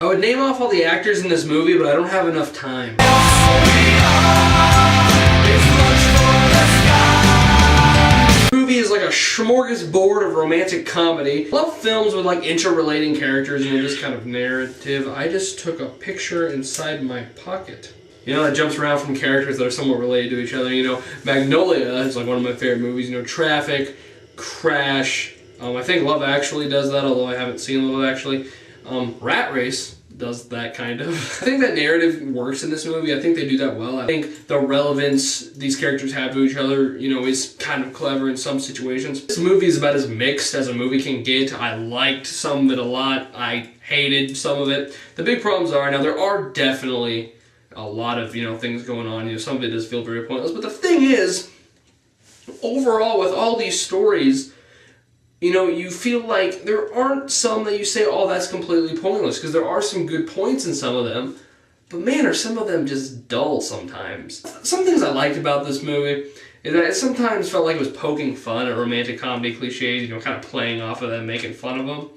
would name off all the actors in this movie, but I don't have enough time. The movie is like a smorgasbord of romantic comedy. I love films with like interrelating characters and this kind of narrative. I just took a picture inside my pocket. You know, that jumps around from characters that are somewhat related to each other. You know, Magnolia is like one of my favorite movies. You know, Traffic, Crash. I think Love Actually does that, although I haven't seen Love Actually. Rat Race does that kind of. I think that narrative works in this movie. I think they do that well. I think the relevance these characters have to each other, you know, is kind of clever in some situations. This movie is about as mixed as a movie can get. I liked some of it a lot. I hated some of it. The big problems are, now there are definitely a lot of, you know, things going on. You know, some of it does feel very pointless. But the thing is, overall, with all these stories, you know, you feel like there aren't some that you say, oh, that's completely pointless, because there are some good points in some of them, but man, are some of them just dull sometimes. Some things I liked about this movie is that it sometimes felt like it was poking fun at romantic comedy cliches, you know, kind of playing off of them, making fun of them.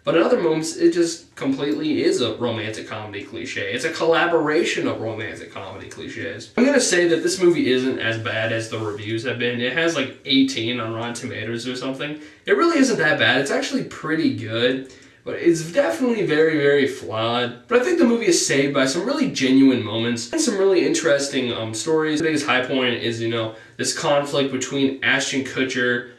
But in other moments, it just completely is a romantic comedy cliche. It's a collaboration of romantic comedy cliches. I'm going to say that this movie isn't as bad as the reviews have been. It has like 18 on Rotten Tomatoes or something. It really isn't that bad. It's actually pretty good, but it's definitely very, very flawed. But I think the movie is saved by some really genuine moments and some really interesting stories. The biggest high point is, you know, this conflict between Ashton Kutcher,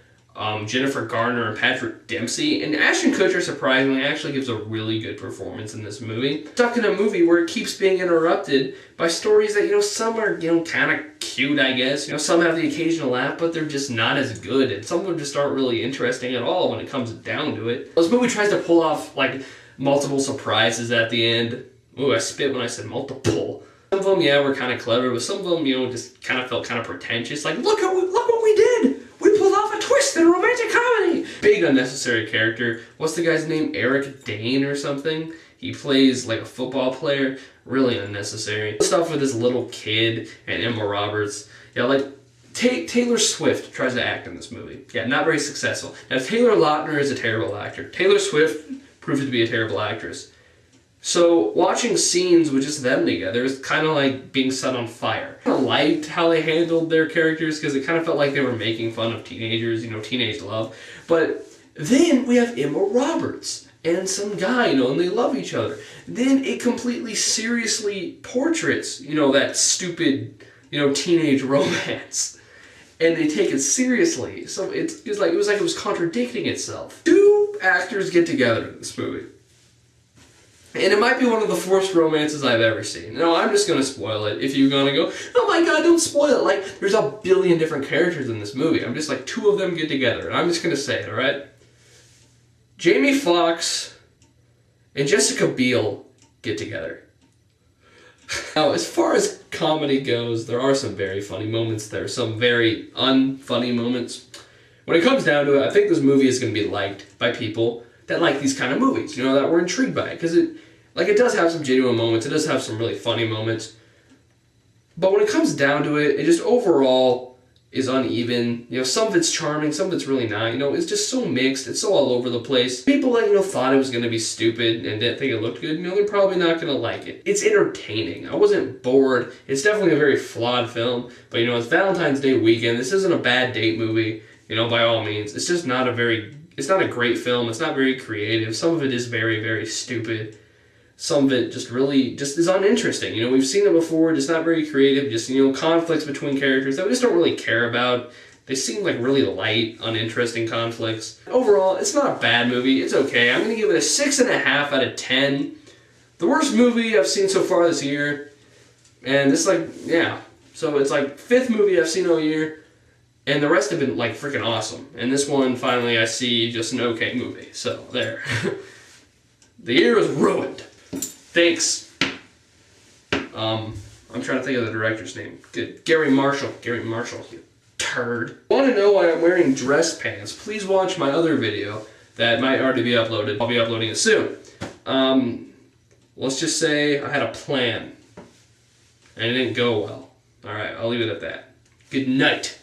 Jennifer Garner, and Patrick Dempsey. And Ashton Kutcher, surprisingly, actually gives a really good performance in this movie. Stuck in a movie where it keeps being interrupted by stories that, you know, some are, you know, kind of cute, I guess. You know, some have the occasional laugh, but they're just not as good. And some of them just aren't really interesting at all when it comes down to it. This movie tries to pull off, like, multiple surprises at the end. Ooh, I spit when I said multiple. Some of them, yeah, were kind of clever, but some of them, you know, just kind of felt kind of pretentious. Like, look what we did! We pulled off a twist in a romantic comedy! Big unnecessary character. What's the guy's name? Eric Dane or something? He plays like a football player. Really unnecessary. Stuff with this little kid and Emma Roberts. Yeah, like, Taylor Swift tries to act in this movie. Yeah, not very successful. Now, Taylor Lautner is a terrible actor. Taylor Swift proved to be a terrible actress. So, watching scenes with just them together is kind of like being set on fire. I liked how they handled their characters because it kind of felt like they were making fun of teenagers, you know, teenage love. But then we have Emma Roberts and some guy, you know, and they love each other. Then it completely seriously portraits, you know, that stupid, you know, teenage romance. And they take it seriously. So it was like it was contradicting itself. Two actors get together in this movie. And it might be one of the forced romances I've ever seen. No, I'm just going to spoil it. If you're going to go, oh my god, don't spoil it. Like, there's a billion different characters in this movie. I'm just like, two of them get together. And I'm just going to say it, alright? Jamie Foxx and Jessica Biel get together. Now, as far as comedy goes, there are some very funny moments. There are some very unfunny moments. When it comes down to it, I think this movie is going to be liked by people that like these kind of movies, you know, that we're intrigued by it. Because it does have some genuine moments. It does have some really funny moments. But when it comes down to it, it just overall is uneven. You know, some of it's charming, some of it's really not. You know, it's just so mixed. It's so all over the place. People that, you know, thought it was going to be stupid and didn't think it looked good, you know, they're probably not going to like it. It's entertaining. I wasn't bored. It's definitely a very flawed film. But, you know, it's Valentine's Day weekend. This isn't a bad date movie, you know, by all means. It's just not it's not a great film. It's not very creative. Some of it is very, very stupid. Some of it just is uninteresting. You know, we've seen it before, just not very creative, just, you know, conflicts between characters that we just don't really care about. They seem like really light, uninteresting conflicts. Overall, it's not a bad movie. It's okay. I'm going to give it a 6.5 out of 10. The worst movie I've seen so far this year. And it's like, yeah. So it's like 5th movie I've seen all year. And the rest have been, like, freaking awesome. And this one, finally, I see just an okay movie. So, there. The year was ruined. Thanks. I'm trying to think of the director's name. Good. Gary Marshall. Gary Marshall, you turd. Want to know why I'm wearing dress pants? Please watch my other video that might already be uploaded. I'll be uploading it soon. Let's just say I had a plan. And it didn't go well. Alright, I'll leave it at that. Good night.